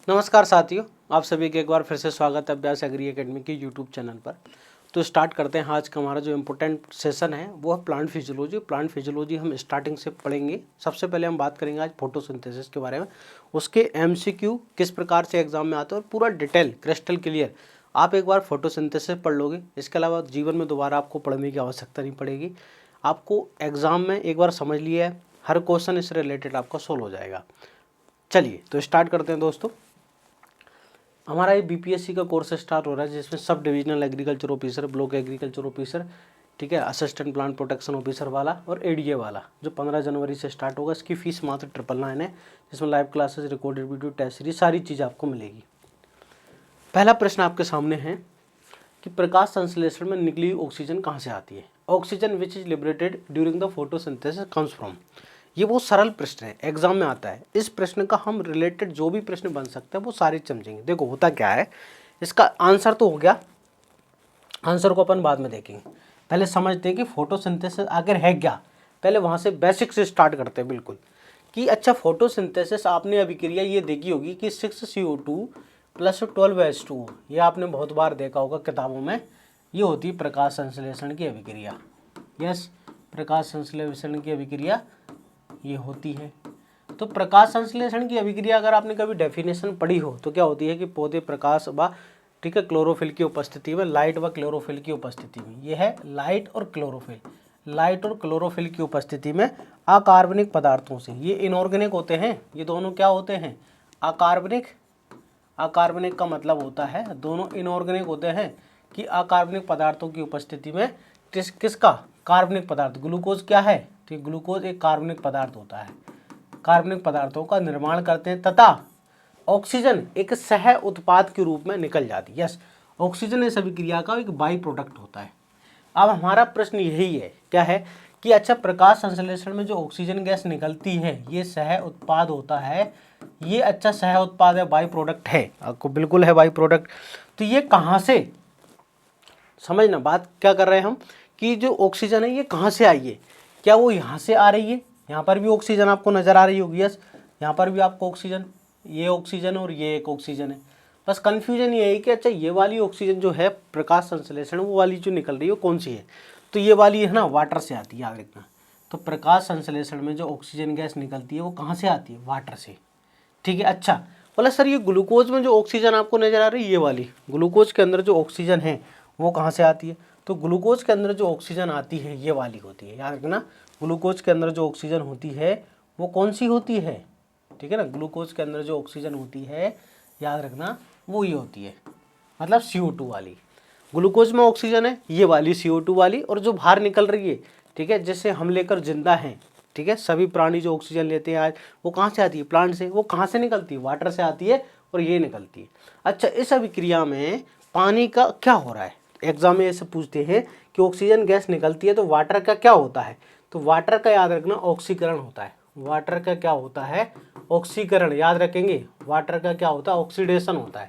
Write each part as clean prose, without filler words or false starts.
नमस्कार साथियों, आप सभी का एक बार फिर से स्वागत है अभ्यास एग्री एकेडमी के यूट्यूब चैनल पर। तो स्टार्ट करते हैं। आज का हमारा जो इम्पोर्टेंट सेशन है वो है प्लांट फिजियोलॉजी। प्लांट फिजियोलॉजी हम स्टार्टिंग से पढ़ेंगे। सबसे पहले हम बात करेंगे आज फोटोसिंथेसिस के बारे में, उसके एमसीक्यू किस प्रकार से एग्जाम में आते हैं और पूरा डिटेल क्रिस्टल क्लियर आप एक बार फोटोसिंथेसिस पढ़ लोगे। इसके अलावा जीवन में दोबारा आपको पढ़ने की आवश्यकता नहीं पड़ेगी। आपको एग्जाम में एक बार समझ लिया है, हर क्वेश्चन इससे रिलेटेड आपका सोल्व हो जाएगा। चलिए तो स्टार्ट करते हैं दोस्तों। हमारा ये बीपीएससी का कोर्स स्टार्ट हो रहा है जिसमें sub divisional agriculture officer, block agriculture officer, ठीक है, असिस्टेंट प्लांट प्रोटेक्शन ऑफिसर वाला और एडीए वाला, जो 15 जनवरी से स्टार्ट होगा। इसकी फीस मात्र 999 है, जिसमें live classes, recorded video, test series, सारी चीज़ आपको मिलेगी। पहला प्रश्न आपके सामने है कि प्रकाश संश्लेषण में निकली ऑक्सीजन कहाँ से आती है। Oxygen which is liberated during the photosynthesis comes from. ये बहुत सरल प्रश्न है, एग्जाम में आता है। इस प्रश्न का हम रिलेटेड जो भी प्रश्न बन सकते हैं वो सारे समझेंगे। देखो होता क्या है, इसका आंसर तो हो गया, आंसर को अपन बाद में देखेंगे। पहले समझते हैं कि फोटोसिंथेसिस आखिर है क्या। पहले वहाँ से बेसिक से स्टार्ट करते हैं बिल्कुल कि अच्छा फोटोसिंथेसिस आपने अभिक्रिया ये देखी होगी कि 6CO2 + 12H2O, ये आपने बहुत बार देखा होगा किताबों में। ये होती है प्रकाश संश्लेषण की अभिक्रिया। यस, प्रकाश संश्लेषण की अभिक्रिया ये होती है। तो प्रकाश संश्लेषण की अभिक्रिया अगर आपने कभी डेफिनेशन पढ़ी हो तो क्या होती है कि पौधे प्रकाश व, ठीक है, क्लोरोफिल की उपस्थिति में, लाइट व क्लोरोफिल की उपस्थिति में, ये है लाइट और क्लोरोफिल, लाइट और क्लोरोफिल की उपस्थिति में अकार्बनिक पदार्थों से, ये इनऑर्गेनिक होते हैं, ये दोनों क्या होते हैं, अकार्बनिक। अकार्बनिक का मतलब होता है दोनों इनऑर्गेनिक होते हैं कि अकार्बनिक पदार्थों की उपस्थिति में किसका, कार्बनिक पदार्थ। ग्लूकोज क्या है, तो ग्लूकोज एक कार्बनिक पदार्थ होता है, कार्बनिक पदार्थों का निर्माण करते हैं तथा ऑक्सीजन एक सह उत्पाद के रूप में निकल जाती है। यस, ऑक्सीजन इस अभिक्रिया का एक बाई प्रोडक्ट होता है। अब हमारा प्रश्न यही है, क्या है कि अच्छा प्रकाश संश्लेषण में जो ऑक्सीजन गैस निकलती है ये सह उत्पाद होता है, ये अच्छा सह उत्पाद है, बाई प्रोडक्ट है, आपको बिल्कुल है बाई प्रोडक्ट। तो ये कहाँ से, समझना बात क्या कर रहे हैं हम कि जो ऑक्सीजन है ये कहाँ से आई है। क्या वो यहाँ से आ रही है, यहाँ पर भी ऑक्सीजन आपको नजर आ रही होगी। यस, यहाँ पर भी आपको ऑक्सीजन, ये ऑक्सीजन और ये एक ऑक्सीजन है। बस कंफ्यूजन ये है कि अच्छा ये वाली ऑक्सीजन जो है प्रकाश संश्लेषण, वो वाली जो निकल रही है वो कौन सी है। तो ये वाली है ना, वाटर से आती है, याद रखना। तो प्रकाश संश्लेषण में जो ऑक्सीजन गैस निकलती है वो कहाँ से आती है, वाटर से, ठीक है। अच्छा बोला सर ये ग्लूकोज में जो ऑक्सीजन आपको नजर आ रही है, ये वाली ग्लूकोज के अंदर जो ऑक्सीजन है वो कहाँ से आती है। तो ग्लूकोज के अंदर जो ऑक्सीजन आती है ये वाली होती है, याद रखना। ग्लूकोज के अंदर जो ऑक्सीजन होती है वो कौन सी होती है, ठीक है ना। ग्लूकोज के अंदर जो ऑक्सीजन होती है, याद रखना, वो ये होती है, मतलब CO2 वाली। ग्लूकोज में ऑक्सीजन है ये वाली CO2 वाली, और जो बाहर निकल रही है, ठीक है, जिससे हम लेकर जिंदा हैं, ठीक है, सभी प्राणी जो ऑक्सीजन लेते हैं आज, वो कहाँ से आती है, प्लांट से। वो कहाँ से निकलती है, वाटर से आती है, और ये निकलती है। अच्छा इस अभिक्रिया में पानी का क्या हो रहा है, एग्जाम में ऐसे पूछते हैं कि ऑक्सीजन गैस निकलती है तो वाटर का क्या होता है। तो वाटर का याद रखना ऑक्सीकरण होता है। वाटर का क्या होता है, ऑक्सीकरण, याद रखेंगे। वाटर का क्या होता है, ऑक्सीडेशन होता है,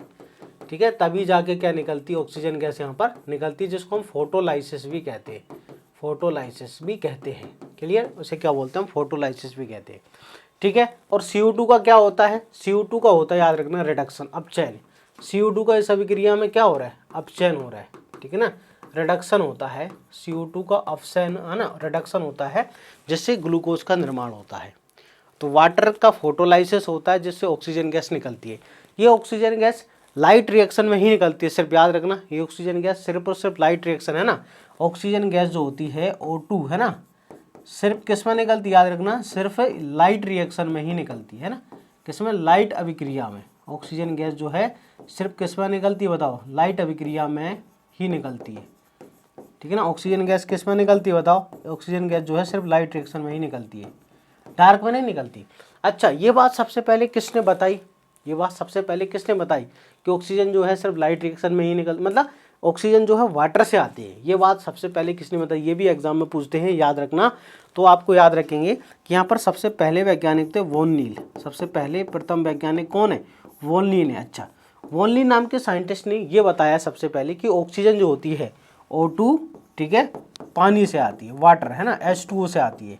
ठीक है। तभी जाके क्या निकलती है, ऑक्सीजन गैस यहाँ पर निकलती है, जिसको हम फोटोलाइसिस भी कहते हैं, फोटोलाइसिस भी कहते हैं। क्लियर, उसे क्या बोलते हैं हम, फोटोलाइसिस भी कहते हैं, ठीक है। और CO2 का क्या होता है, CO2 का होता है, याद रखना, रिडक्शन, अपचयन। CO2 का इस अभिक्रिया में क्या हो रहा है, अपचयन हो रहा है, ठीक है ना, रिडक्शन होता है। CO2 का अपचयन है ना, रिडक्शन होता है, जिससे ग्लूकोज का निर्माण होता है। तो वाटर का फोटोलाइसिस होता है जिससे ऑक्सीजन गैस निकलती है। ये ऑक्सीजन गैस लाइट रिएक्शन में ही निकलती है, सिर्फ याद रखना, ये ऑक्सीजन गैस सिर्फ और सिर्फ लाइट रिएक्शन है ना। ऑक्सीजन गैस जो होती है O2 है ना, सिर्फ किस में निकलती है, याद रखना, सिर्फ लाइट रिएक्शन में ही निकलती है ना, किसमें, लाइट अभिक्रिया में। ऑक्सीजन गैस जो है सिर्फ किस में निकलती है, बताओ, लाइट अभिक्रिया में ही निकलती है, ठीक है ना। ऑक्सीजन गैस किस में निकलती है, बताओ, ऑक्सीजन गैस जो है सिर्फ लाइट रिएक्शन में ही निकलती है, डार्क में नहीं निकलती। अच्छा ये बात सबसे पहले किसने बताई, ये बात सबसे पहले किसने बताई कि ऑक्सीजन जो है सिर्फ लाइट रिएक्शन में ही मतलब ऑक्सीजन जो है वाटर से आती है, ये बात सबसे पहले किसने बताई। ये भी एग्जाम में पूछते हैं, याद रखना। तो आपको याद रखेंगे कि यहाँ पर सबसे पहले वैज्ञानिक थे वॉन नील। सबसे पहले प्रथम वैज्ञानिक कौन है, वॉन नील है। अच्छा वॉन नील नाम के साइंटिस्ट ने ये बताया सबसे पहले कि ऑक्सीजन जो होती है O2, ठीक है, पानी से आती है, वाटर है ना, H2O से आती है,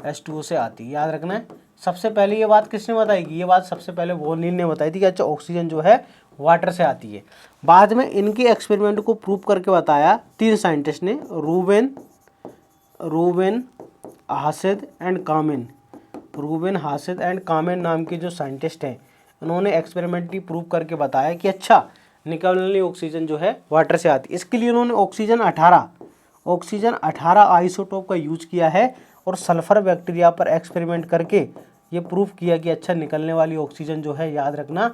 H2O से आती है, याद रखना है। सबसे पहले ये बात किसने बताई? ये बात सबसे पहले वोनिल ने बताई थी कि अच्छा ऑक्सीजन जो है वाटर से आती है। बाद में इनके एक्सपेरिमेंट को प्रूव करके बताया 3 साइंटिस्ट ने, Reuben Hasid and कामेन। Reuben Hasid and कामेन नाम के जो साइंटिस्ट हैं, उन्होंने एक्सपेरिमेंटली प्रूव करके बताया कि अच्छा निकलने वाली ऑक्सीजन जो है वाटर से आती है। इसके लिए उन्होंने ऑक्सीजन 18 आइसोटोप का यूज किया है और सल्फर बैक्टीरिया पर एक्सपेरिमेंट करके ये प्रूव किया कि अच्छा निकलने वाली ऑक्सीजन जो है, याद रखना,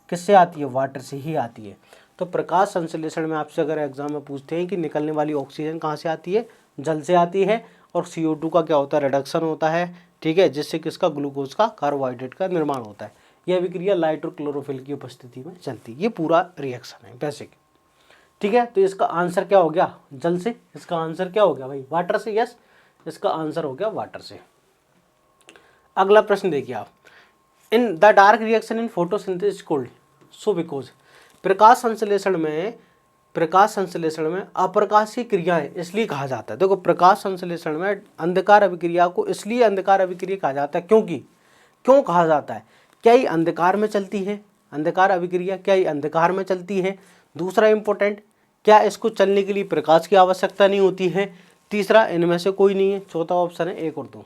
किससे आती है? वाटर से ही आती है। तो प्रकाश संश्लेषण में आपसे अगर एग्जाम में पूछते हैं कि निकलने वाली ऑक्सीजन कहाँ से आती है? जल से आती है। और CO2 का क्या होता है? रिडक्शन होता है, ठीक है, जिससे किसका? ग्लूकोज का, कार्बोहाइड्रेट का निर्माण होता है। यह अभिक्रिया लाइट और क्लोरोफिल की उपस्थिति में चलती है। ये पूरा रिएक्शन है बेसिक, ठीक है। तो इसका आंसर क्या हो गया? जल से। इसका आंसर क्या हो गया भाई? वाटर से। यस, इसका आंसर हो गया वाटर से। अगला प्रश्न देखिए आप, in the dark reaction in photosynthesis called so because. प्रकाश संश्लेषण में अप्रकाशीय क्रियाएं इसलिए कहा जाता है। देखो, प्रकाश संश्लेषण में अंधकार अभिक्रिया को इसलिए अंधकार अभिक्रिया कहा जाता है क्योंकि, क्यों कहा जाता है? क्या ये अंधकार में चलती है? अंधकार अभिक्रिया क्या ये अंधकार में चलती है? दूसरा इंपॉर्टेंट, क्या इसको चलने के लिए प्रकाश की आवश्यकता नहीं होती है? तीसरा, इनमें से कोई नहीं है। चौथा ऑप्शन है 1 और 2।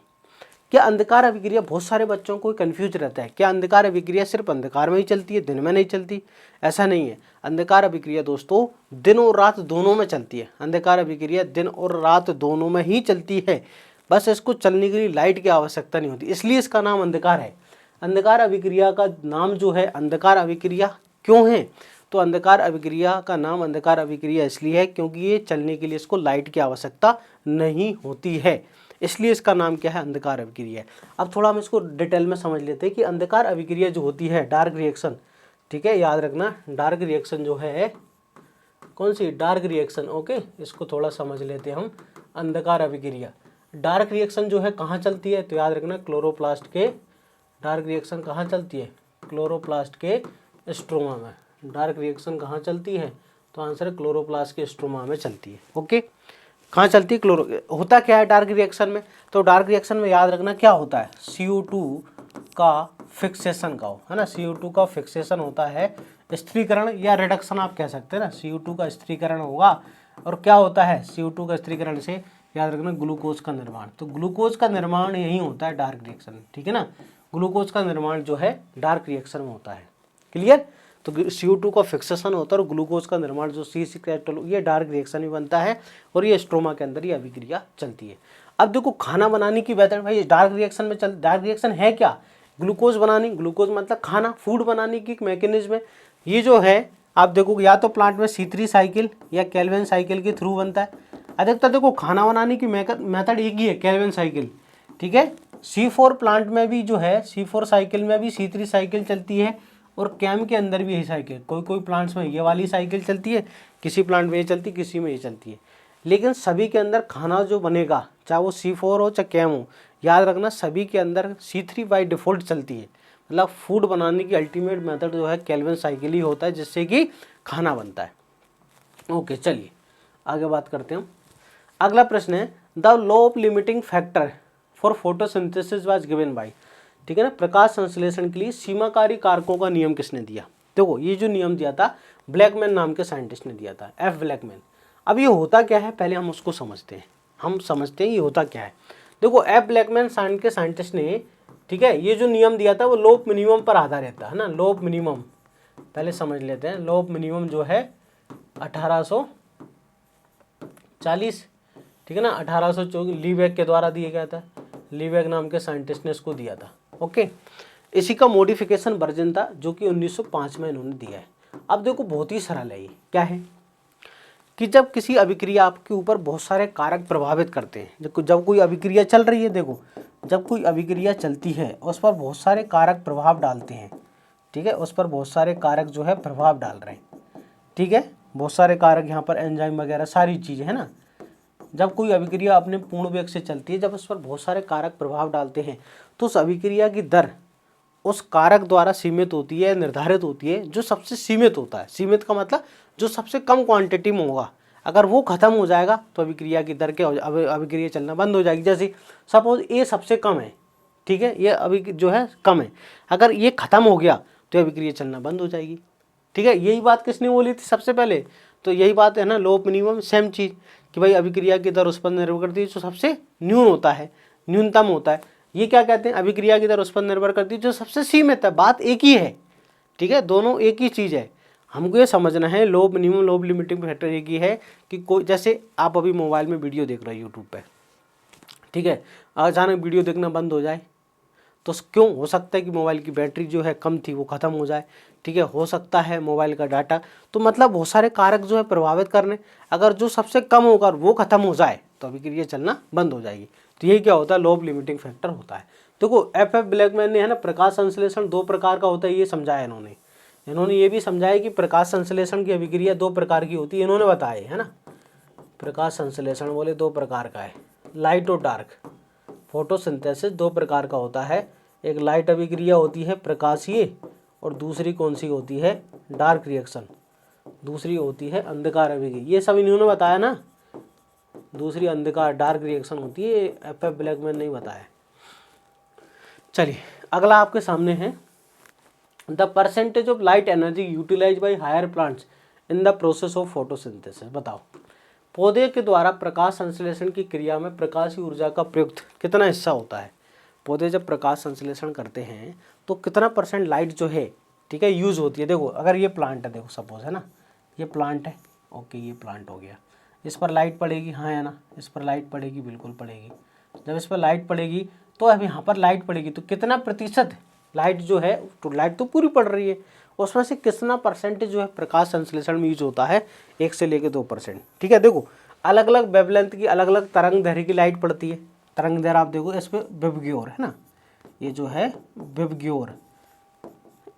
क्या अंधकार अभिक्रिया, बहुत सारे बच्चों को कंफ्यूज रहता है, क्या अंधकार अभिक्रिया सिर्फ अंधकार में ही चलती है, दिन में नहीं चलती? ऐसा नहीं है। अंधकार अभिक्रिया दोस्तों दिन और रात दोनों में चलती है। अंधकार अभिक्रिया दिन और रात दोनों में ही चलती है, बस इसको चलने के लिए लाइट की आवश्यकता नहीं होती, इसलिए इसका नाम अंधकार है। अंधकार अभिक्रिया का नाम जो है अंधकार अभिक्रिया क्यों है? तो अंधकार अभिक्रिया का नाम अंधकार अभिक्रिया इसलिए है क्योंकि ये चलने के लिए इसको लाइट की आवश्यकता नहीं होती है, इसलिए इसका नाम क्या है? अंधकार अभिक्रिया। अब थोड़ा हम इसको डिटेल में समझ लेते हैं कि अंधकार अभिक्रिया जो होती है, डार्क रिएक्शन, ठीक है, याद रखना, डार्क रिएक्शन जो है, कौन सी? Dark reaction. ओके, इसको थोड़ा समझ लेते हैं हम। अंधकार अभिक्रिया, डार्क रिएक्शन जो है कहाँ चलती है? तो याद रखना, क्लोरोप्लास्ट के, डार्क रिएक्शन कहाँ चलती है? क्लोरोप्लास्ट के स्ट्रोमा में। डार्क रिएक्शन कहाँ चलती है? तो आंसर है क्लोरोप्लास्ट के स्ट्रोमा में चलती है। ओके, कहाँ चलती है? होता क्या है डार्क रिएक्शन में? तो डार्क रिएक्शन में याद रखना क्या होता है? CO2 का फिक्सेशन का हो, है ना, CO2 का फिक्सेशन होता है, स्थिरीकरण या रिडक्शन आप कह सकते हैं ना, CO2 का स्थिरीकरण होगा। और क्या होता है? CO2 का स्थिरीकरण से याद रखना ग्लूकोज का निर्माण। तो ग्लूकोज का निर्माण यही होता है डार्क रिएक्शन में, ठीक है ना। ग्लूकोज का निर्माण जो है डार्क रिएक्शन में होता है। क्लियर? तो CO2 का फिक्सेशन होता है और ग्लूकोज का निर्माण जो C6H12, ये डार्क रिएक्शन में बनता है और ये स्ट्रोमा के अंदर ये अभिक्रिया चलती है। अब देखो, खाना बनाने की बेहतर भाई डार्क रिएक्शन में डार्क रिएक्शन है क्या? ग्लूकोज बनाने, ग्लूकोज मतलब खाना, फूड बनाने की एक मैकेनिज्म है। ये जो है आप देखो, या तो प्लांट में C3 साइकिल या केल्विन साइकिल के थ्रू बनता है। अधिकतर देखो खाना बनाने की मेथड एक ही है, केल्विन साइकिल, ठीक है। C4 प्लांट में भी जो है, C4 साइकिल में भी C3 साइकिल चलती है और कैम के अंदर भी यही साइकिल, कोई प्लांट्स में ये वाली साइकिल चलती है, किसी प्लांट में ये चलती है, किसी में ये चलती है। लेकिन सभी के अंदर खाना जो बनेगा, चाहे वो C4 हो चाहे कैम हो, याद रखना सभी के अंदर C3 बाई डिफ़ॉल्ट चलती है। मतलब फूड बनाने की अल्टीमेट मेथड जो है केल्विन साइकिल ही होता है, जिससे कि खाना बनता है। ओके, चलिए आगे बात करते हैं हम। अगला प्रश्न है, the law of limiting factor for photosynthesis was given by, ठीक है ना, प्रकाश संश्लेषण के लिए सीमाकारी कारकों का नियम किसने दिया? देखो, ये जो नियम दिया था ब्लैकमैन नाम के साइंटिस्ट ने दिया था, F ब्लैकमैन। अब ये होता क्या है, पहले हम उसको समझते हैं, ये होता क्या है। देखो, F ब्लैकमैन के साइंटिस्ट ने, ठीक है, ये जो नियम दिया था वो लॉ ऑफ मिनिमम पर आधारित था, है ना। लॉ ऑफ मिनिमम पहले समझ लेते हैं। लॉ ऑफ मिनिमम जो है 1840, ठीक है ना, 1824 लीवेग के द्वारा दिया गया था। लीवेग नाम के साइंटिस्ट ने इसको दिया था। ओके, इसी का मॉडिफिकेशन वर्जन था जो कि 1905 में इन्होंने दिया है। अब देखो, बहुत ही सरल है ये। क्या है कि जब किसी अभिक्रिया आपके ऊपर बहुत सारे कारक प्रभावित करते हैं, जब कोई अभिक्रिया चल रही है, देखो जब कोई अभिक्रिया चलती है उस पर बहुत सारे कारक प्रभाव डालते हैं, ठीक है, उस पर बहुत सारे कारक जो है प्रभाव डाल रहे हैं, ठीक है, बहुत सारे कारक यहाँ पर एंजाइम वगैरह सारी चीज़ें, है ना। जब कोई अभिक्रिया अपने पूर्ण वेग से चलती है, जब उस पर बहुत सारे कारक प्रभाव डालते हैं, तो उस अभिक्रिया की दर उस कारक द्वारा सीमित होती है, निर्धारित होती है, जो सबसे सीमित होता है। सीमित का मतलब जो सबसे कम क्वांटिटी में होगा, अगर वो खत्म हो जाएगा तो अभिक्रिया की दर क्या हो, अभिक्रिया चलना बंद हो जाएगी। जैसे सपोज ए सबसे कम है, ठीक है, ये अभी जो है कम है। अगर ये खत्म हो गया तो अभिक्रिया चलना बंद हो जाएगी। ठीक है, यही बात किसने बोली थी सबसे पहले, तो यही बात है ना, लो ऑफ मिनिमम सेम चीज़ कि भाई अभिक्रिया की दर उस पर निर्भर करती है जो सबसे न्यून होता है, न्यूनतम होता है। ये क्या कहते हैं, अभिक्रिया की दर उस पर निर्भर करती है जो सबसे सीमित है। बात एक ही है, ठीक है, दोनों एक ही चीज़ है। हमको ये समझना है लो मिनिमम लो लिमिटिंग फैक्टर एक ही है कि कोई, जैसे आप अभी मोबाइल में वीडियो देख रहे हो यूट्यूब पे, ठीक है, अचानक वीडियो देखना बंद हो जाए तो क्यों, हो सकता है कि मोबाइल की बैटरी जो है कम थी वो ख़त्म हो जाए, ठीक है, हो सकता है मोबाइल का डाटा, तो मतलब बहुत सारे कारक जो है प्रभावित करने, अगर जो सबसे कम होकर वो ख़त्म हो जाए तो अभिक्रिया चलना बंद हो जाएगी। तो यही क्या होता है, लो लिमिटिंग फैक्टर होता है। देखो एफ ब्लैकमैन ने है ना प्रकाश संश्लेषण 2 प्रकार का होता है ये समझाया इन्होंने ये भी समझाया कि प्रकाश संश्लेषण की अभिक्रिया 2 प्रकार की होती है, इन्होंने बताया है ना। प्रकाश संश्लेषण बोले 2 प्रकार का है, लाइट और डार्क। फोटोसिंथेसिस 2 प्रकार का होता है, एक लाइट अभिक्रिया होती है प्रकाशीय, और दूसरी कौन सी होती है, डार्क रिएक्शन, दूसरी होती है अंधकार अभिक्रिया। ये सब इन्होंने बताया ना, दूसरी अंधकार डार्क रिएक्शन होती है, एफ ब्लैकमैन ने बताया। चलिए अगला आपके सामने है, the percentage of light energy utilise by higher plants in the process of photosynthesis. बताओ पौधे के द्वारा प्रकाश संश्लेषण की क्रिया में प्रकाशीय ऊर्जा का प्रयुक्त कितना हिस्सा होता है। पौधे जब प्रकाश संश्लेषण करते हैं तो कितना % लाइट जो है, ठीक है, यूज़ होती है। देखो अगर ये प्लांट है, देखो सपोज है ना, ये प्लांट है, ओके, ये प्लांट हो गया, इस पर लाइट पड़ेगी, हाँ है ना, इस पर लाइट पड़ेगी, बिल्कुल पड़ेगी। जब इस पर लाइट पड़ेगी तो अब यहाँ पर लाइट पड़ेगी तो कितना प्रतिशत लाइट जो है, तो लाइट तो पूरी पड़ रही है, उसमें से कितना % जो है प्रकाश संश्लेषण में यूज होता है, 1 से लेकर 2%। ठीक है, देखो अलग अलग वेवलेंथ की अलग अलग तरंग दैर्घ्य की लाइट पड़ती है। तरंग दैर्घ्य आप देखो इस पर विबग्योर है ना, ये जो है विबग्योर,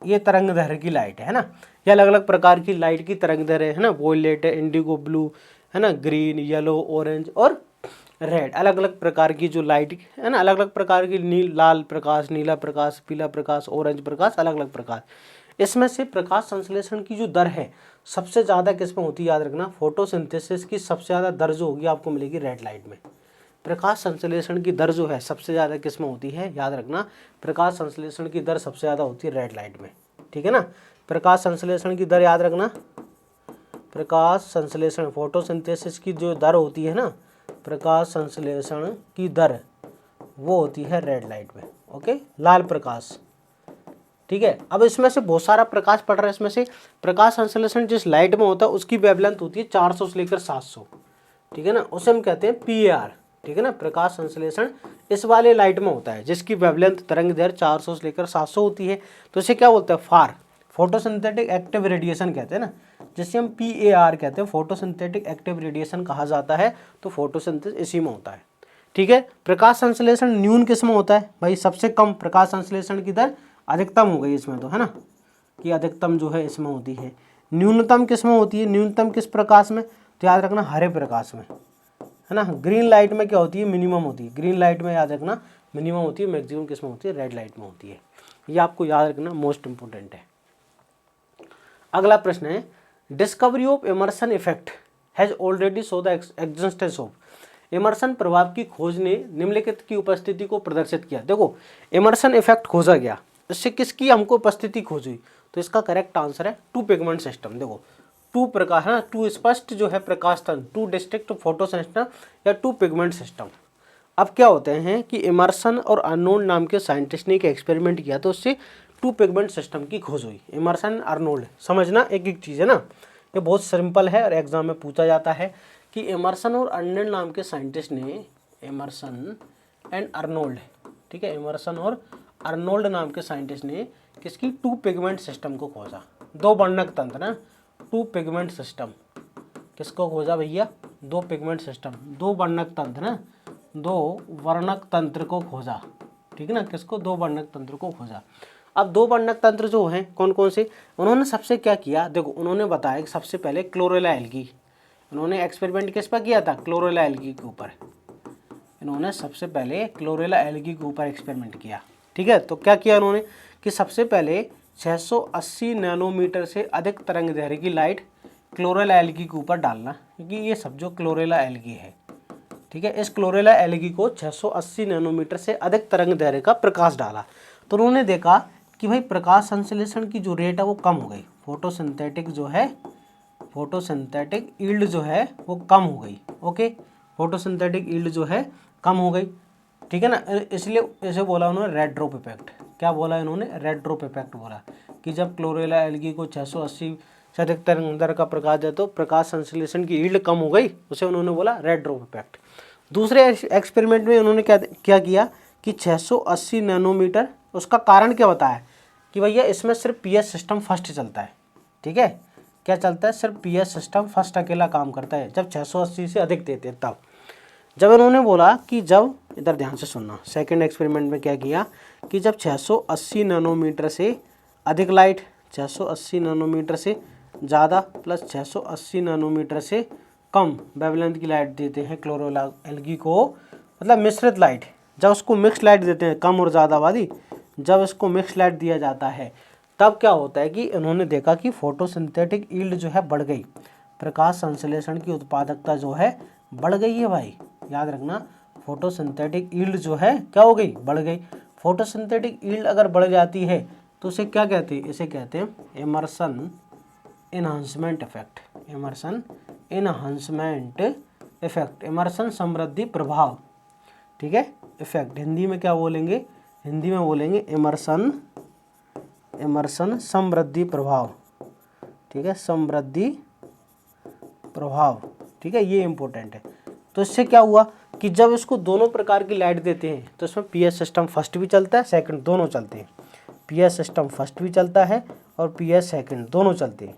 ये तरंग दैर्घ्य की लाइट है ना, ये अलग अलग प्रकार की लाइट की तरंग दैर्घ्य है ना, वोलेट है, इंडिगो ब्लू है ना, ग्रीन, येलो, ऑरेंज और रेड, अलग अलग प्रकार की जो लाइट है ना, अलग अलग प्रकार की लाल प्रकाश, नीला प्रकाश, पीला प्रकाश, ऑरेंज प्रकाश, अलग अलग प्रकाश। इसमें से प्रकाश संश्लेषण की जो दर है सबसे ज़्यादा किस में होती है, याद रखना, फोटोसिंथेसिस की सबसे ज़्यादा दर जो होगी आपको मिलेगी रेड लाइट में। प्रकाश संश्लेषण की दर जो है सबसे ज़्यादा किस में होती है, याद रखना, प्रकाश संश्लेषण की दर सबसे ज़्यादा होती है रेड लाइट में। ठीक है ना, प्रकाश संश्लेषण की दर याद रखना, प्रकाश संश्लेषण फोटोसिंथेसिस की जो दर होती है ना, प्रकाश संश्लेषण की दर वो होती है रेड लाइट में, ओके, लाल प्रकाश। ठीक है, अब इसमें से बहुत सारा प्रकाश पड़ रहा है, इसमें से प्रकाश संश्लेषण जिस लाइट में होता है उसकी वेवलेंथ होती है 400 से लेकर 700। ठीक है ना, उसे हम कहते हैं PAR। ठीक है ना, प्रकाश संश्लेषण इस वाले लाइट में होता है जिसकी वेवलेंथ तरंग दैर्घ्य 400 से लेकर 700 होती है, तो इसे क्या बोलते हैं, फार, फोटोसिंथेटिक एक्टिव रेडिएशन कहते हैं ना, जिसे हम PAR कहते हैं, फोटोसिंथेटिक एक्टिव रेडिएशन कहा जाता है। तो फोटोसिंथेसिस इसी में होता है। ठीक है, प्रकाश संश्लेषण न्यून किस में होता है भाई, सबसे कम प्रकाश संश्लेषण की दर अधिकतम हो गई इसमें, तो है ना कि अधिकतम जो है इसमें होती है। न्यूनतम किस में होती है, न्यूनतम किस प्रकाश में, तो याद रखना हरे प्रकाश में, है ना। ग्रीन लाइट में क्या होती है, मिनिमम होती है, ग्रीन लाइट में याद रखना मिनिमम होती है, मैक्सिमम किस में होती है, रेड लाइट में होती है। ये आपको याद रखना मोस्ट इंपोर्टेंट है। अगला प्रश्न है, discovery of immersion effect has already show the existence of. Immersion प्रभाव की खोज ने निम्नलिखित की उपस्थिति को प्रदर्शित किया। देखो इमर्शन इफेक्ट खोजा गया, इससे किसकी हमको उपस्थिति खोज हुई, तो इसका करेक्ट आंसर है 2 पिगमेंट सिस्टम। देखो 2 प्रकार है ना, 2 स्पष्ट जो है प्रकाश तंत्र, 2 डिस्ट्रिक्ट फोटो सिस्टम या 2 पिगमेंट सिस्टम। अब क्या होते हैं कि इमर्सन और अर्नोल्ड नाम के साइंटिस्ट ने एक एक्सपेरिमेंट किया तो उससे 2 पिगमेंट सिस्टम की खोज हुई। इमर्सन अर्नोल्ड, समझना एक एक चीज़ है ना, ये बहुत सिंपल है और एग्जाम में पूछा जाता है कि इमर्सन और अर्नोल्ड नाम के साइंटिस्ट ने, इमर्सन एंड अर्नोल्ड, ठीक है, इमर्सन और अर्नोल्ड नाम के साइंटिस्ट ने किसकी, 2 पिगमेंट सिस्टम को खोजा, 2 वर्णक तंत्र ना, 2 पिगमेंट सिस्टम किसको खोजा भैया, 2 पिगमेंट सिस्टम, 2 वर्णक तंत्र ना, 2 वर्णक तंत्र को खोजा। ठीक है ना, किसको, 2 वर्णक तंत्र को खोजा। अब 2 वर्णक तंत्र जो हैं कौन कौन से, उन्होंने सबसे क्या किया, देखो उन्होंने बताया कि सबसे पहले क्लोरेला एल्गी, उन्होंने एक्सपेरिमेंट किस पर किया था, क्लोरेला एल्गी के ऊपर, इन्होंने सबसे पहले क्लोरेला एल्गी के ऊपर एक्सपेरिमेंट किया। ठीक है, तो क्या किया उन्होंने कि सबसे पहले 680 नैनोमीटर से अधिक तरंग दैर्घ्य की लाइट क्लोरेला एल्गी के ऊपर डालना, क्योंकि ये सब जो क्लोरेला एल्गी है, ठीक है, इस क्लोरेला एल्गी को 680 नैनोमीटर से अधिक तरंग दैर्घ्य का प्रकाश डाला तो उन्होंने देखा कि भाई प्रकाश संश्लेषण की जो रेट है वो कम हो गई, फोटोसिंथेटिक जो है, फोटोसिंथेटिक यील्ड जो है वो कम हो गई। ओके, फोटोसिंथेटिक यील्ड जो है कम हो गई, ठीक है ना, इसलिए इसे बोला उन्होंने रेड ड्रॉप इफेक्ट। क्या बोला इन्होंने? रेड ड्रॉप इफेक्ट बोला कि जब क्लोरेला एल्गी को 680 से अधिक तरंग दैर्घ्य का प्रकाश है तो प्रकाश संश्लेषण की यील्ड कम हो गई, उसे उन्होंने बोला रेड ड्रॉप इफेक्ट। दूसरे एक्सपेरिमेंट में उन्होंने क्या किया कि 680 नैनोमीटर, उसका कारण क्या बताया कि भैया इसमें सिर्फ पीएस सिस्टम फर्स्ट चलता है। ठीक है, क्या चलता है? सिर्फ पीएस सिस्टम फर्स्ट अकेला काम करता है जब 680 से अधिक देते हैं तब। जब इन्होंने बोला कि जब, इधर ध्यान से सुनना, सेकंड एक्सपेरिमेंट में क्या किया कि जब 680 नैनोमीटर से अधिक लाइट, 680 नैनोमीटर से ज़्यादा प्लस 680 नैनोमीटर से कम वेवलेंथ की लाइट देते हैं क्लोरेला एल्गी को, मतलब मिश्रित लाइट, जब उसको मिक्स लाइट देते हैं कम और ज़्यादा वाली, जब इसको मिक्स लाइट दिया जाता है तब क्या होता है कि इन्होंने देखा कि फोटोसिंथेटिक यील्ड जो है बढ़ गई, प्रकाश संश्लेषण की उत्पादकता जो है बढ़ गई है भाई, याद रखना, फोटोसिंथेटिक यील्ड जो है क्या हो गई? बढ़ गई। फोटोसिंथेटिक यील्ड अगर बढ़ जाती है तो उसे क्या कहते हैं? इसे कहते हैं Emerson enhancement effect, Emerson enhancement effect, Emerson समृद्धि प्रभाव। ठीक है, इफेक्ट हिंदी में क्या बोलेंगे? हिंदी में बोलेंगे इमर्सन, इमर्सन समृद्धि प्रभाव। ठीक है, समृद्धि प्रभाव। ठीक है, ये इंपॉर्टेंट है। तो इससे क्या हुआ कि जब इसको दोनों प्रकार की लाइट देते हैं तो इसमें पीएस सिस्टम फर्स्ट भी चलता है, सेकंड दोनों चलते हैं। पीएस सिस्टम फर्स्ट भी चलता है और पीएस सेकंड दोनों चलते हैं।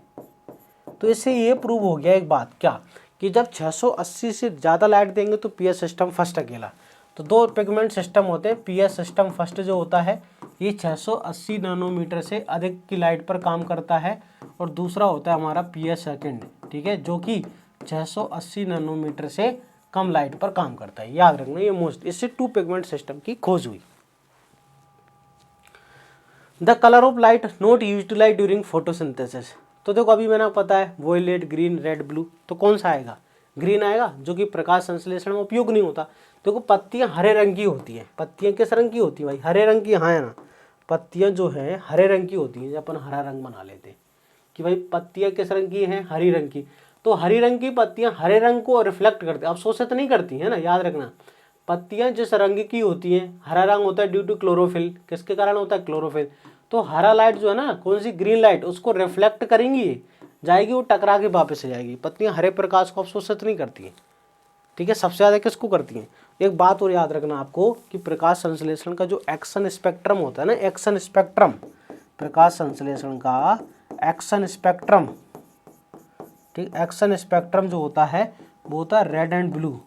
तो इससे ये प्रूव हो गया एक बात, क्या कि जब 680 से ज़्यादा लाइट देंगे तो पीएस सिस्टम फर्स्ट अकेला, तो दो पिगमेंट सिस्टम होते हैं। पीएस सिस्टम फर्स्ट जो होता है ये 680 नैनोमीटर से अधिक की लाइट पर काम करता है, और दूसरा होता है हमारा पीएस सेकंड, ठीक है, जो कि 680 नैनोमीटर से कम लाइट पर काम करता है। याद रखना ये मोस्ट, इससे टू पिगमेंट सिस्टम की खोज हुई। The colour of light not utilise during photosynthesis. तो देखो अभी मैंने पता है वोयलेट, ग्रीन, रेड, ब्लू, तो कौन सा आएगा? ग्रीन आएगा, जो कि प्रकाश संश्लेषण में उपयोग नहीं होता। देखो पत्तियां हरे रंग की होती हैं, पत्तियां किस रंग की होती है भाई? हरे रंग की। हाँ है ना, पत्तियां जो है हरे रंग की होती हैं। अपन हरा रंग बना लेते हैं कि भाई पत्तियां किस रंग की हैं? हरी रंग की। तो हरी रंग की पत्तियां हरे रंग को रिफ्लेक्ट करती हैं, अवशोषित नहीं करती है ना, याद रखना। पत्तियां जिस रंग की होती हैं, हरा रंग होता है ड्यू टू क्लोरोफिल। किसके कारण होता है? क्लोरोफिल। तो हरा लाइट जो है ना, कौन सी? ग्रीन लाइट, उसको रिफ्लेक्ट करेंगी, जाएगी, वो टकरा के वापस आ जाएगी। पत्तियां हरे प्रकाश को अवशोषित नहीं करती हैं। ठीक है, सबसे ज़्यादा किसको करती हैं? एक बात और याद रखना आपको कि प्रकाश संश्लेषण का जो एक्शन स्पेक्ट्रम होता है ना, एक्शन स्पेक्ट्रम, प्रकाश संश्लेषण का एक्शन स्पेक्ट्रम, ठीक, एक्शन स्पेक्ट्रम जो होता है वो होता है रेड एंड ब्लू।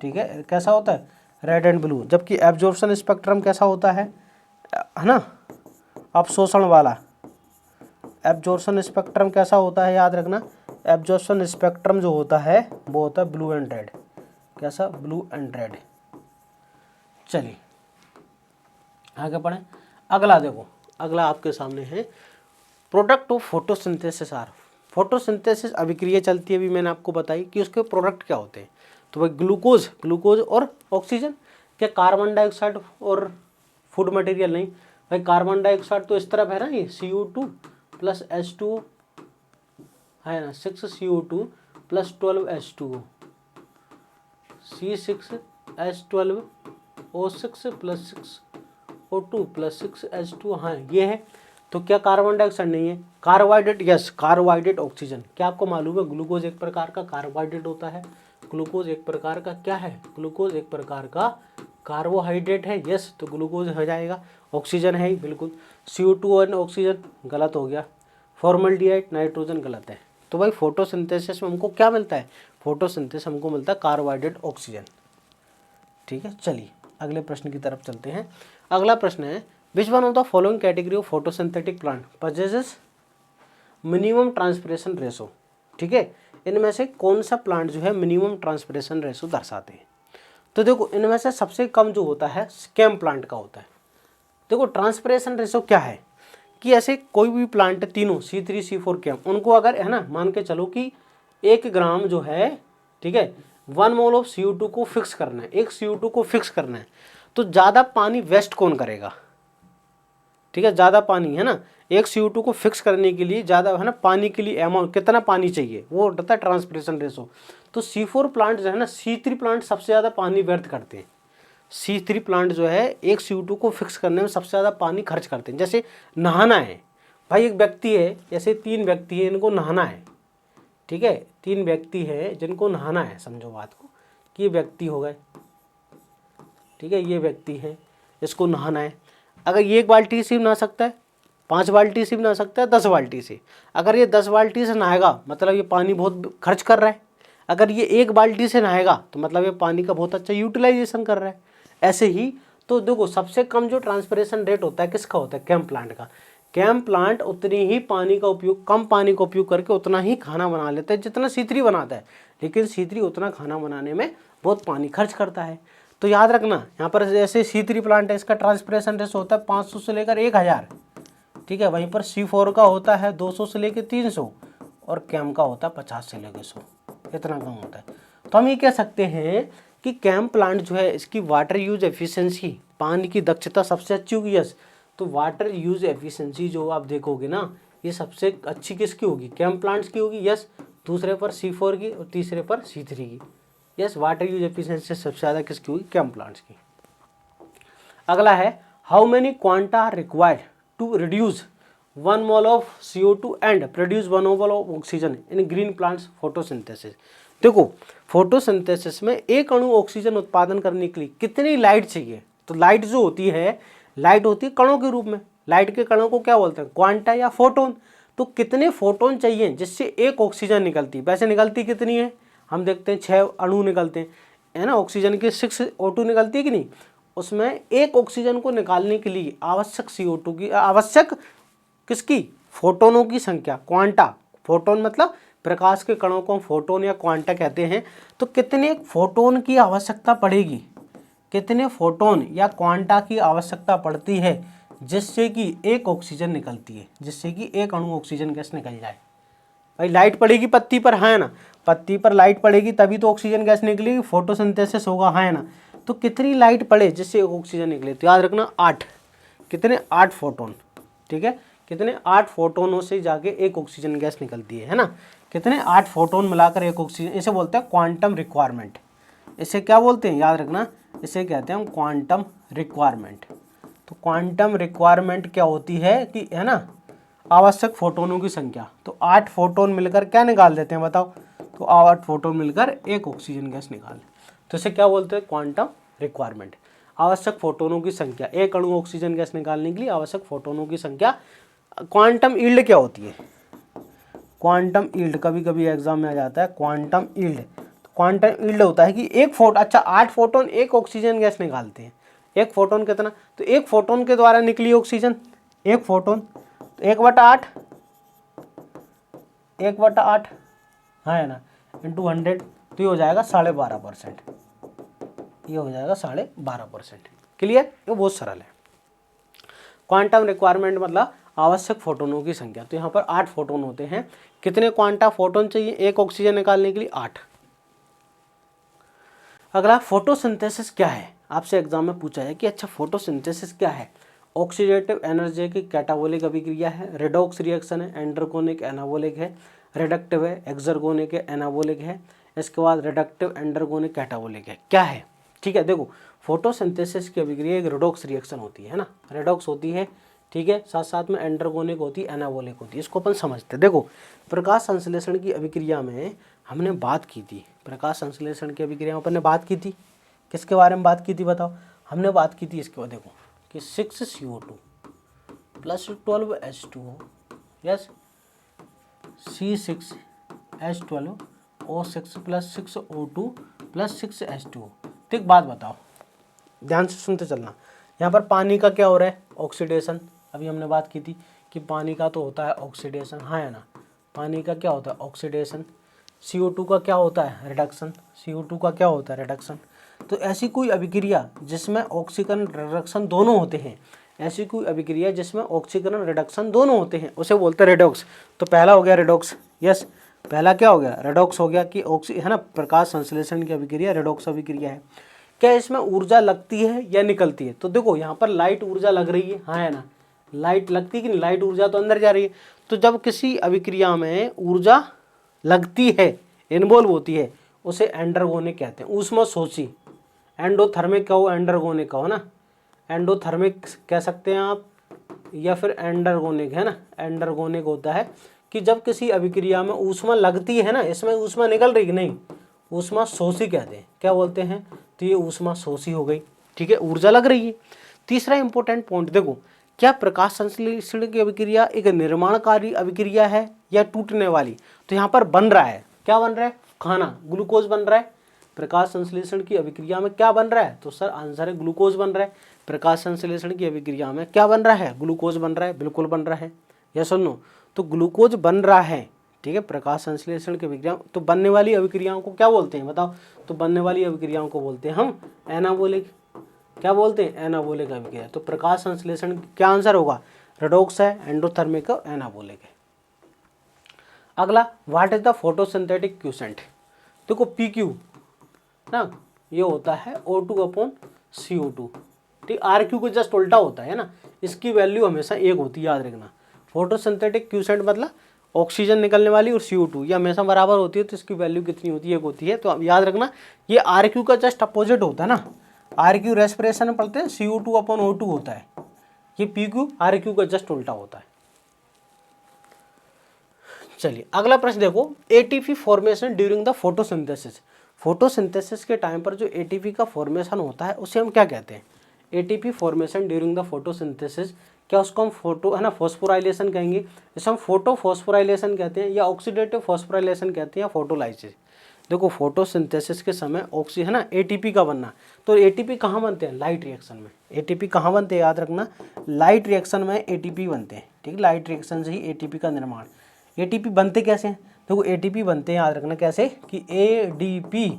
ठीक है, कैसा होता है? Red and blue. जबकि एब्जॉर्प्शन स्पेक्ट्रम कैसा होता है ना, अवशोषण वाला। एब्जॉर्प्शन स्पेक्ट्रम कैसा होता है? याद रखना, एब्जॉर्प्शन स्पेक्ट्रम जो होता है वो होता है ब्लू एंड रेड। कैसा? Blue and red. चलिए आगे पढ़ें। अगला देखो, अगला आपके सामने है product of photosynthesis are. Photosynthesis अभिक्रिया चलती है, अभी मैंने आपको बताई कि उसके प्रोडक्ट क्या होते हैं। तो भाई ग्लूकोज, ग्लूकोज और ऑक्सीजन। क्या कार्बन डाइऑक्साइड और फूड मटेरियल नहीं भाई? कार्बन डाइऑक्साइड तो इस तरफ है ना, ये CO2 प्लस H2O है ना, 6CO2 plus 12H2O, C6H12O6 plus 6O2 plus 6H2। हाँ ये है। तो क्या कार्बन डाइऑक्साइड नहीं है? Carbohydrate, yes, carbohydrate, oxygen. क्या आपको मालूम है ग्लूकोज एक प्रकार का कार्बोहाइड्रेट होता है? ग्लूकोज एक प्रकार का क्या है? ग्लूकोज एक प्रकार का कार्बोहाइड्रेट है। यस, तो ग्लूकोज हो जाएगा। ऑक्सीजन है ही, बिल्कुल। CO2 और ऑक्सीजन गलत हो गया। फॉर्मल्डिहाइड, नाइट्रोजन गलत है। तो भाई फोटोसिंथेसिस में हमको क्या मिलता है? फोटोसिंथेसिस हमको मिलता है कार्बोहाइड्रेट, ऑक्सीजन। ठीक है, चलिए अगले प्रश्न की तरफ चलते हैं। अगला प्रश्न है which one of the following category of photosynthetic plant possesses minimum transpiration ratio. ठीक है, इनमें से कौन सा प्लांट जो है मिनिमम ट्रांसपिरेशन रेशो दर्शाते हैं? तो देखो इनमें से सबसे कम जो होता है स्केम प्लांट का होता है। देखो ट्रांसपिरेशन रेशो क्या है कि ऐसे कोई भी प्लांट तीनों C3 C4 कैम, उनको अगर है ना मान के चलो कि 1 ग्राम जो है, ठीक है, 1 मोल ऑफ CO2 को फिक्स करना है, एक CO2 को फिक्स करना है, तो ज़्यादा पानी वेस्ट कौन करेगा? ठीक है, ज़्यादा पानी है ना, एक CO2 को फिक्स करने के लिए ज़्यादा है ना पानी के लिए अमाउंट कितना पानी चाहिए वो होता है ट्रांसपिरेशन रेशो। तो C4 प्लांट जो है ना, C3 प्लांट सबसे ज़्यादा पानी व्यर्थ करते हैं। C3 प्लांट जो है एक CO2 को फिक्स करने में सबसे ज़्यादा पानी खर्च करते हैं। जैसे नहाना है भाई, एक व्यक्ति है, जैसे 3 व्यक्ति है, इनको नहाना है, ठीक है, 3 व्यक्ति है जिनको नहाना है, समझो बात को कि ये व्यक्ति हो गए, ठीक है, ये व्यक्ति है, इसको नहाना है। अगर ये 1 बाल्टी से भी नहा सकता है, 5 बाल्टी से भी नहा सकता है, 10 बाल्टी से, अगर ये 10 बाल्टी से नहाएगा मतलब ये पानी बहुत खर्च कर रहा है। अगर ये 1 बाल्टी से नहाएगा तो मतलब ये पानी का बहुत अच्छा यूटिलाइजेशन कर रहा है। ऐसे ही तो देखो, सबसे कम जो ट्रांसपिरेशन रेट होता है किसका होता है? कैंप प्लांट का। कैंप प्लांट उतनी ही पानी का उपयोग, कम पानी का उपयोग करके उतना ही खाना बना लेता है जितना C3 बनाता है, लेकिन C3 उतना खाना बनाने में बहुत पानी खर्च करता है। तो याद रखना, यहाँ पर जैसे C3 प्लांट है, इसका ट्रांसपिरेशन रेट होता है 500 से लेकर 1000, ठीक है। वहीं पर C4 का होता है 200 से लेकर 300 और कैम का होता है 50 से लेकर 100, इतना कम होता है। तो हम ये कह सकते हैं कि कैंप प्लांट जो है इसकी वाटर यूज एफिशिएंसी, पानी की दक्षता सबसे अच्छी होगी। यस, तो वाटर यूज एफिशिएंसी जो आप देखोगे ना, ये सबसे अच्छी किसकी होगी? कैंप प्लांट्स की होगी। यस, दूसरे पर C4 की और तीसरे पर C3 की। यस, वाटर यूज एफिशिएंसी सबसे ज़्यादा किसकी होगी? कैंप प्लांट्स की। अगला है, how many quanta are required to reduce 1 mole of CO2 and produce 1 mole of oxygen in green plants photosynthesis. देखो, फोटोसिंथेसिस में एक अणु ऑक्सीजन उत्पादन करने के लिए कितनी लाइट चाहिए? तो लाइट जो होती है, लाइट होती है कणों के रूप में। लाइट के कणों को क्या बोलते हैं? क्वांटा या फोटोन। तो कितने फोटोन चाहिए जिससे एक ऑक्सीजन निकलती? वैसे निकलती कितनी है? हम देखते हैं 6 अणु निकलते हैं, है ना। ऑक्सीजन के 6 O2 निकलती है कि नहीं? उसमें एक ऑक्सीजन को निकालने के लिए आवश्यक CO2 की, आवश्यक किसकी? फोटोनों की संख्या, क्वांटा। फोटोन मतलब प्रकाश के कणों को फोटोन या क्वांटा कहते हैं। तो कितने फोटोन की आवश्यकता पड़ेगी? कितने फोटोन या क्वांटा की आवश्यकता पड़ती है जिससे कि एक ऑक्सीजन निकलती है, जिससे कि एक अणु ऑक्सीजन गैस निकल जाए? भाई लाइट पड़ेगी पत्ती पर, है ना, पत्ती पर लाइट पड़ेगी तभी तो ऑक्सीजन गैस निकलेगी, फोटोसिंथेसिस होगा, है ना। तो कितनी लाइट पड़े जिससे एक ऑक्सीजन निकले? तो याद रखना 8। कितने? 8 फोटोन, ठीक है। कितने? 8 फोटोनों से जाके एक ऑक्सीजन गैस निकलती है ना। कितने? 8 फोटोन मिलाकर एक ऑक्सीजन। इसे बोलते हैं क्वांटम रिक्वायरमेंट। इसे क्या बोलते हैं? याद रखना, इसे कहते हैं हम क्वांटम रिक्वायरमेंट। तो क्वांटम रिक्वायरमेंट क्या होती है कि, है ना, आवश्यक फोटोनों की संख्या। तो 8 फोटोन मिलकर क्या निकाल देते हैं बताओ? तो 8 फोटोन मिलकर एक ऑक्सीजन गैस निकाल। तो इसे क्या बोलते हैं? Quantum requirement. आवश्यक फोटोनों की संख्या, एक अणु ऑक्सीजन गैस निकालने के लिए आवश्यक फोटोनों की संख्या। क्वांटम यील्ड क्या होती है? क्वांटम यील्ड कभी कभी एग्जाम में आ जाता है। क्वांटम यील्ड, क्वांटम यील्ड होता है कि एक फोटो, अच्छा 8 फोटोन एक ऑक्सीजन गैस निकालते हैं। एक फोटोन कितना? तो एक फोटोन के द्वारा निकली ऑक्सीजन, एक फोटोन, तो 1/8, 1/8, है ना, इंटू 100, तो ये हो जाएगा 12.5%। ये हो जाएगा 12.5%। क्लियर? ये बहुत सरल है। क्वांटम रिक्वायरमेंट मतलब आवश्यक फोटोनों की संख्या। तो यहाँ पर 8 फोटोन होते हैं। कितने क्वांटा फोटोन चाहिए एक ऑक्सीजन निकालने के लिए? 8। अगला, फोटोसिंथेसिस क्या है? आपसे एग्जाम में पूछा है कि अच्छा फोटोसिंथेसिस क्या है? ऑक्सीडेटिव एनर्जी की कैटाबोलिक अभिक्रिया है, रेडॉक्स रिएक्शन है, एंडरगोनिक एनाबोलिक है, रिडक्टिव है, एक्सर्गोनिक है, एनाबोलिक है, इसके बाद रिडक्टिव एंडरगोनिक कैटाबोलिक है। क्या है? ठीक है, देखो, फोटोसिंथेसिस की अभिक्रिया एक रेडॉक्स रिएक्शन होती है ना, रेडॉक्स होती है, ठीक है, साथ साथ में एंडरगोनिक होती है, एनाबोलिक होती है। इसको अपन समझते हैं। देखो, प्रकाश संश्लेषण की अभिक्रिया में हमने बात की थी, प्रकाश संश्लेषण की अभिक्रिया में अपन ने बात की थी, किसके बारे में बात की थी बताओ? हमने बात की थी इसके बाद, देखो कि 6CO2 plus 12H2O, yes, C6H12O6 plus 6O2 plus 6H2O। तो एक बात बताओ, ध्यान से सुनते चलना। यहाँ पर पानी का क्या हो रहा है? ऑक्सीडेशन। अभी हमने बात की थी कि पानी का तो होता है ऑक्सीडेशन, हाँ है ना, पानी का क्या होता है? ऑक्सीडेशन। CO2 का क्या होता है? रिडक्शन। CO2 का क्या होता है? रिडक्शन। तो ऐसी कोई अभिक्रिया जिसमें ऑक्सीकरण रिडक्शन दोनों होते हैं, ऐसी कोई अभिक्रिया जिसमें ऑक्सीकरण रिडक्शन दोनों होते हैं, उसे बोलते हैं रेडॉक्स। तो पहला हो गया रेडॉक्स, यस। पहला क्या हो गया, रेडॉक्स हो गया कि है ना, प्रकाश संश्लेषण की अभिक्रिया रेडॉक्स अभिक्रिया है। क्या इसमें ऊर्जा लगती है या निकलती है? तो देखो यहाँ पर लाइट ऊर्जा लग रही है, हाँ है ना, लाइट लगती है कि नहीं, लाइट ऊर्जा तो अंदर जा रही है। तो जब किसी अभिक्रिया में ऊर्जा लगती है, इन्वॉल्व होती है, उसे एंडरगोनिक कहते हैं, ऊष्मा शोषी। एंडोथर्मिक कहो, एंडरगोनिक कहो ना, एंडोथर्मिक कह सकते हैं आप, या फिर एंडरगोनिक, है ना। एंडरगोनिक होता है कि जब किसी अभिक्रिया में ऊष्मा लगती है ना, इसमें ऊष्मा निकल रही कि नहीं, ऊष्मा शोषी कहते हैं। क्या बोलते हैं? तो ये ऊष्मा शोषी हो गई, ठीक है, ऊर्जा लग रही है। तीसरा इंपॉर्टेंट पॉइंट देखो, क्या प्रकाश संश्लेषण की अभिक्रिया एक निर्माणकारी अभिक्रिया है या टूटने वाली? तो यहाँ पर बन रहा है, क्या बन रहा है? खाना, ग्लूकोज बन रहा है। प्रकाश संश्लेषण की अभिक्रिया में क्या बन रहा है? तो सर आंसर है ग्लूकोज बन रहा है। प्रकाश संश्लेषण की अभिक्रिया में क्या बन रहा है? ग्लूकोज बन रहा है, बिल्कुल बन रहा है, या सुनो, तो ग्लूकोज बन रहा है, ठीक है। प्रकाश संश्लेषण की अभिक्रिया, तो बनने वाली अभिक्रियाओं को क्या बोलते हैं बताओ? तो बनने वाली अभिक्रियाओं को बोलते हैं हम एनाबोलिक। क्या बोलते हैं? एनाबोलिक अभिक्रिया। तो प्रकाश संश्लेषण क्या आंसर होगा? रेडॉक्स है, एंडोथर्मिक है, एनाबोलिक है। अगला, what is the photosynthetic quotient? देखो PQ ना, ये होता है O2/CO2, ठीक। RQ को जस्ट उल्टा होता है ना, इसकी वैल्यू हमेशा 1 होती है, याद रखना। फोटोसिंथेटिक क्वोशिएंट मतलब ऑक्सीजन निकलने वाली और CO2 ये हमेशा बराबर होती है, तो इसकी वैल्यू कितनी होती है? 1 होती है। तो अब याद रखना, ये RQ का जस्ट अपोजिट होता है ना। RQ रेस्पिरेशन में पढ़ते हैं, CO2/O2 होता है। ये PQ RQ का जस्ट उल्टा होता है। चलिए अगला प्रश्न देखो, ATP formation during the photosynthesis. Photosynthesis के टाइम पर जो ATP का फॉर्मेशन होता है उसे हम क्या कहते हैं? ATP formation during the photosynthesis, क्या उसको हम फोटो, है ना, फॉस्फोराइलेशन कहेंगे, इसे हम फोटो फॉस्फोराइलेशन कहते हैं, या ऑक्सीडेटिव फॉस्फोराइलेशन कहते हैं, या फोटोलाइसिस। देखो फोटोसिंथेसिस के समय ऑक्सी, है ना, ATP का बनना, तो ATP कहाँ बनते हैं? लाइट रिएक्शन में। ATP कहाँ बनते हैं? याद रखना, लाइट रिएक्शन में ATP बनते हैं, ठीक। लाइट रिएक्शन से ही ATP का निर्माण। ATP बनते कैसे हैं? देखो ATP बनते हैं, याद रखना कैसे, कि ADP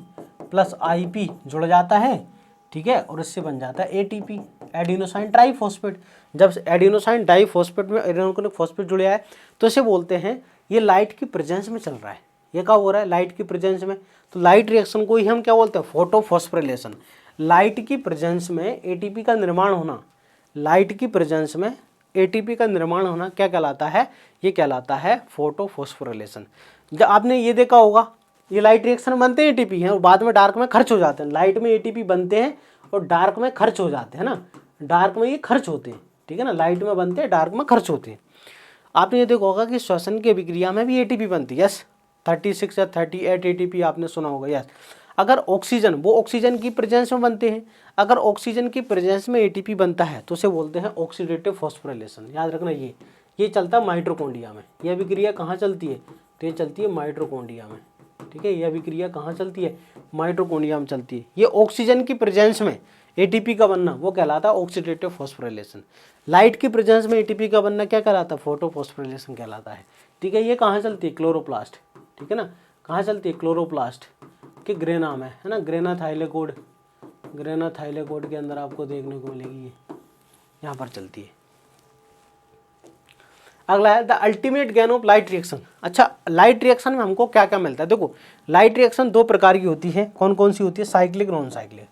प्लस IP जुड़ जाता है, ठीक है, और इससे बन जाता है ATP, एडिनोसाइन ट्राइफॉस्फेट। जब एडिनोसाइन डाइफॉस्फेट में एडिनोक्लिक फॉस्फेट जुड़ है तो इसे बोलते हैं, ये लाइट की प्रेजेंस में चल रहा है। ये क्या हो रहा है? लाइट की प्रेजेंस में। तो लाइट रिएक्शन को ही हम क्या बोलते हैं? फोटोफॉस्फोराइलेशन। लाइट की प्रेजेंस में ATP का निर्माण होना, लाइट की प्रेजेंस में ATP का निर्माण होना क्या कहलाता है? ये कहलाता है फोटोफॉस्फोराइलेशन। जब आपने ये देखा होगा, ये लाइट रिएक्शन बनते हैं ATP हैं और बाद में डार्क में खर्च हो जाते हैं। लाइट में ATP बनते हैं और डार्क में खर्च हो जाते हैं ना, डार्क में ये खर्च होते हैं, ठीक है ना। लाइट में बनते हैं, डार्क में खर्च होते हैं। आपने ये देखा होगा कि श्वसन की अभिक्रिया में भी ATP बनती है, यस, 36 या 38 ATP आपने सुना होगा, यस। अगर ऑक्सीजन, वो ऑक्सीजन की प्रेजेंस में बनते हैं, अगर ऑक्सीजन की प्रेजेंस में ATP बनता है तो उसे बोलते हैं ऑक्सीडेटिव फॉस्फोराइलेशन। याद रखना, ये चलता है माइटोकॉन्ड्रिया में। यह अभिक्रिया कहाँ चलती है? तो ये चलती है माइटोकॉन्ड्रिया में, ठीक है। यह अभिक्रिया कहाँ चलती है? माइटोकॉन्ड्रिया में चलती है। ये ऑक्सीजन की प्रेजेंस में ATP का बनना वो कहलाता है ऑक्सीडेटिव फॉस्फोराइलेशन। लाइट की प्रेजेंस में ATP का बनना क्या कहलाता है? फोटोफॉस्फोराइलेशन कहलाता है, ठीक है। ये कहाँ चलती है? क्लोरोप्लास्ट, ठीक है ना। कहाँ चलती है? क्लोरोप्लास्ट के ग्रेना में, है ना, ग्रेना थाइलेकोड, ग्रेना थाइलेकोड के अंदर आपको देखने को मिलेगी, ये यहाँ पर चलती है। अगला है the ultimate gain of light reaction. अच्छा, लाइट रिएक्शन में हमको क्या क्या मिलता है? देखो लाइट रिएक्शन 2 प्रकार की होती है, कौन कौन सी होती है? साइक्लिक, नॉन साइक्लिक,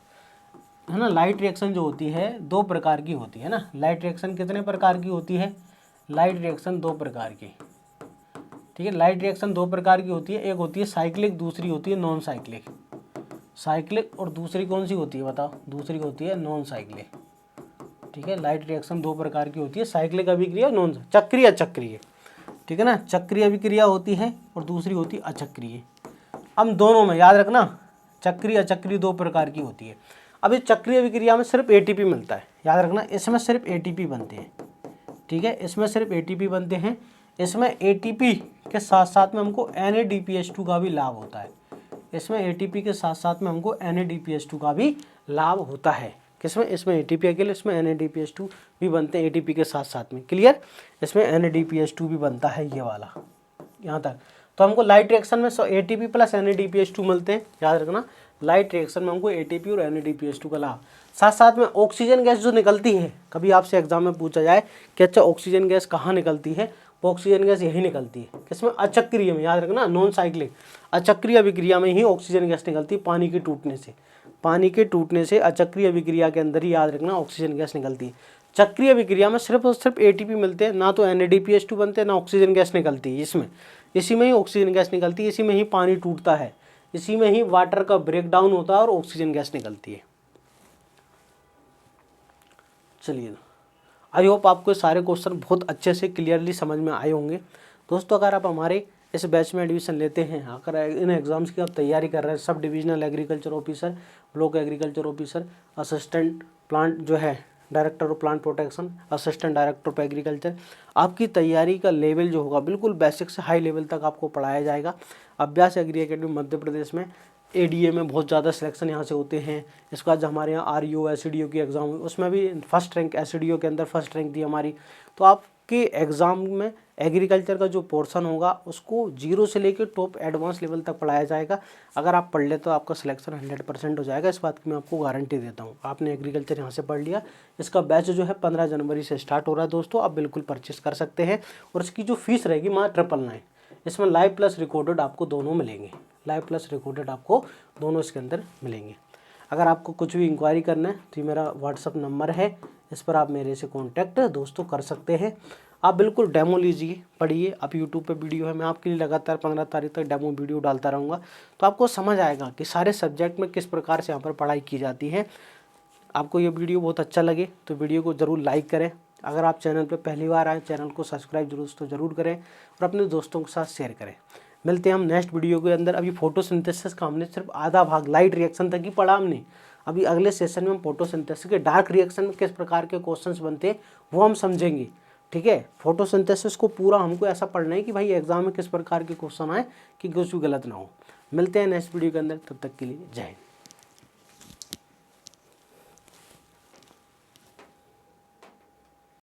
है ना। लाइट रिएक्शन जो होती है 2 प्रकार की होती है ना। लाइट रिएक्शन कितने प्रकार की होती है? लाइट रिएक्शन 2 प्रकार की, ठीक है। लाइट रिएक्शन 2 प्रकार की होती है, एक होती है साइक्लिक, दूसरी होती है नॉन साइक्लिक। साइक्लिक और दूसरी कौन सी होती है बताओ? दूसरी होती है नॉन साइक्लिक, ठीक है। लाइट रिएक्शन 2 प्रकार की होती है, साइक्लिक अभिक्रिया, नॉन चक्रीय, अचक्रीय, ठीक है ना। चक्रीय अभिक्रिया होती है और दूसरी होती है अचक्रीय। हम दोनों में याद रखना, चक्रीय अचक्रीय 2 प्रकार की होती है। अब इस चक्रीय अभिक्रिया में सिर्फ ATP मिलता है, याद रखना, इसमें सिर्फ ATP बनते हैं, ठीक है। इसमें सिर्फ ATP बनते हैं। इसमें ATP के साथ साथ में हमको NADPH2 का भी लाभ होता है। इसमें ATP के साथ साथ में हमको NADPH2 का भी लाभ होता है। किसमें? इसमें ATP अकेले, इसमें NADPH2 भी बनते हैं ATP के साथ साथ में, क्लियर। इसमें NADPH2 भी बनता है, ये वाला यहाँ तक। तो हमको लाइट रिएक्शन में ATP प्लस NADPH2 मिलते हैं, याद रखना। लाइट रिएक्शन में हमको ATP और NADPH2 का लाभ, साथ साथ में ऑक्सीजन गैस जो निकलती है, कभी आपसे एग्जाम में पूछा जाए कि अच्छा ऑक्सीजन गैस कहाँ निकलती है, ऑक्सीजन गैस यही निकलती है। किसमें? अचक्रीय में, याद रखना, नॉन साइक्लिक अचक्रीय अभिक्रिया में ही ऑक्सीजन गैस निकलती है, पानी के टूटने से। पानी के टूटने से अचक्रीय अभिक्रिया के अंदर ही, याद रखना, ऑक्सीजन गैस निकलती है। चक्रीय अभिक्रिया में सिर्फ और सिर्फ ATP मिलते हैं, ना तो NADPH2 बनते हैं, ना ऑक्सीजन गैस निकलती है इसमें। इसी में ही ऑक्सीजन गैस निकलती है, इसी में ही पानी टूटता है, इसी में ही वाटर का ब्रेक डाउन होता है और ऑक्सीजन गैस निकलती है। चलिए, आई होप आपको सारे क्वेश्चन बहुत अच्छे से क्लियरली समझ में आए होंगे। दोस्तों, अगर आप हमारे इस बैच में एडमिशन लेते हैं, अगर इन एग्ज़ाम्स की आप तैयारी कर रहे हैं, sub divisional agriculture officer, block agriculture officer, assistant plant जो है director of plant protection, assistant director of agriculture, आपकी तैयारी का लेवल जो होगा बिल्कुल बेसिक से हाई लेवल तक आपको पढ़ाया जाएगा। अभ्यास एग्री एकेडमी मध्य प्रदेश में ADA में बहुत ज़्यादा सिलेक्शन यहाँ से होते हैं। इसके बाद हमारे यहाँ RHEO SHDO की एग्ज़ाम हुई, उसमें भी फर्स्ट रैंक, SHDO के अंदर फर्स्ट रैंक थी हमारी। तो आपके एग्ज़ाम में एग्रीकल्चर का जो पोर्शन होगा उसको 0 से लेकर टॉप एडवांस लेवल तक पढ़ाया जाएगा। अगर आप पढ़ ले तो आपका सिलेक्शन 100% हो जाएगा, इस बात की मैं आपको गारंटी देता हूँ। आपने एग्रीकल्चर यहाँ से पढ़ लिया, इसका बैच जो है 15 जनवरी से स्टार्ट हो रहा है दोस्तों, आप बिल्कुल परचेस कर सकते हैं। और इसकी जो फीस रहेगी मात्र 999। इसमें लाइव प्लस रिकॉर्डेड आपको दोनों मिलेंगे, लाइव प्लस रिकॉर्डेड आपको दोनों इसके अंदर मिलेंगे। अगर आपको कुछ भी इंक्वायरी करना है तो ये मेरा व्हाट्सअप नंबर है, इस पर आप मेरे से कांटेक्ट दोस्तों कर सकते हैं। आप बिल्कुल डेमो लीजिए, पढ़िए। आप यूट्यूब पे वीडियो है, मैं आपके लिए लगातार 15 तारीख तक डेमो वीडियो डालता रहूँगा, तो आपको समझ आएगा कि सारे सब्जेक्ट में किस प्रकार से यहाँ पर पढ़ाई की जाती है। आपको ये वीडियो बहुत अच्छा लगे तो वीडियो को ज़रूर लाइक करें। अगर आप चैनल पर पहली बार आए, चैनल को सब्सक्राइब जरूर करें और अपने दोस्तों के साथ शेयर करें। मिलते हैं हम नेक्स्ट वीडियो के अंदर। अभी फोटोसिंथेसिस का हमने सिर्फ आधा भाग, लाइट रिएक्शन तक ही पढ़ा हमने। अभी अगले सेशन में हम फोटोसिंथेसिस के डार्क रिएक्शन में किस प्रकार के क्वेश्चंस बनते हैं वो हम समझेंगे। ठीक है, फोटोसिंथेसिस को पूरा हमको ऐसा पढ़ना है कि भाई एग्जाम में किस प्रकार के क्वेश्चन आए कि कुछ भी गलत ना हो। मिलते हैं नेक्स्ट वीडियो के अंदर, तब तक के लिए जय हिंद।